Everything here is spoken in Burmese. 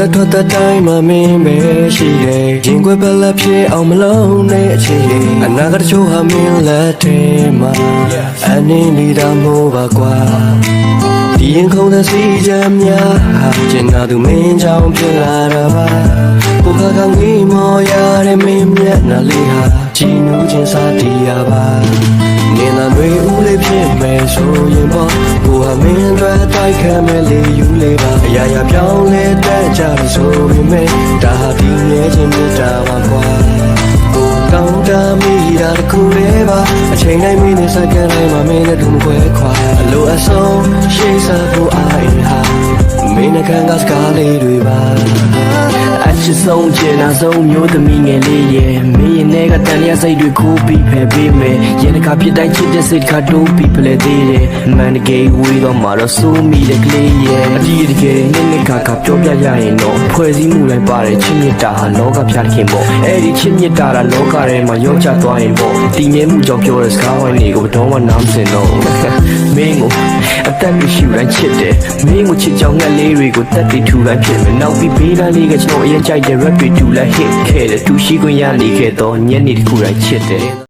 တက်ထွက်တဲ့တိုင်းမှာမင်းပဲရှိတယ်ရင်ခွဲပလက်ဖြစ်အောင်မလုံးနဲ့အချစ်အနာကတချို့ဟာမင်းလက်ထဲမှာအနေနေတာမို့ပါကွာဒီရင်ခုန်တဲ့စီချမ်းများဟာကျင်နာသူမင်းကြောင့်ဖြစ်လာတာပါကိုခါကောင်းကြီးမော်ရတဲ့မင်းမျက်နှာလေးဟာကြည်နူးခြင်းစားတရားပါနေလာတွေဦးလေးဖြစ်မယ်ဆိုရင်ပေါ့ကိုဟာမင်းအတွက်တိုက်ခံမဲ့လေယူလေးပါအရာရာပြောင်းလဲတဲ့ကြပြီဆိုပေမဲ့ဒါဟာဒီမြဲခြင်းမြတ်တာပါကွာကိုကောင်းတာမိတာတခုလေးပါအချိန်တိုင်းမင်းနဲ့စက္ကန့်တိုင်းမှာမင်းနဲ့တူမခွဲခွာအလိုအဆုံးရှိစားဖို့အားရဟာမင်းနဲ့ခံကစကားလေးတွေပါအချစ်ဆုံးချင်တာဆုံးမျိုးသမီးငယ်လေးရဲ့မင်းရဲ့ကတန်ရစိတ်တွေခိုးပြီးဖယ်ပေးမယ်ရင်တစ်ခါပြစ်တိုင်းချစ်တဲ့စိတ်ကတိုးပြီးဖလဲသေးတယ်မန်တကယ်ဝေးတော့မှာတော့စိုးမိတဲ့ကလေးရဲ့အကြီးတကယ်နှစ်ခါပြောပြရရင်တော့ဖွဲ့စည်းမှုလိုက်ပါတယ်ချစ်မြတ်တာဟာလောကဖြတ်ခင်ပေါ့အဲ့ဒီချစ်မြတ်တာလောကထဲမှာရောချသွားရင်ပေါ့တည်မြဲမှုကြောင့်ပြောတဲ့စကားဝိုင်းတွေကိုတော့မှနားမစင်တော့မင်းကိုအသက်မရှိတိုင်းချစ်တယ်မင်းကိုချစ်ကြောင်ငှက်လေးတွေကိုတက်တီထူလိုက်ဖြစ်မယ်နောက်ပြီးဘေးကလေးကကျွန်တော်အရင်ကြိုက်တဲ့ rap တွေတူလိုက် hit ခဲ့တယ်သူရှိခွင့်ရနေခဲ့တော့ညနေတစ်ခုတိုင်းချစ်တယ်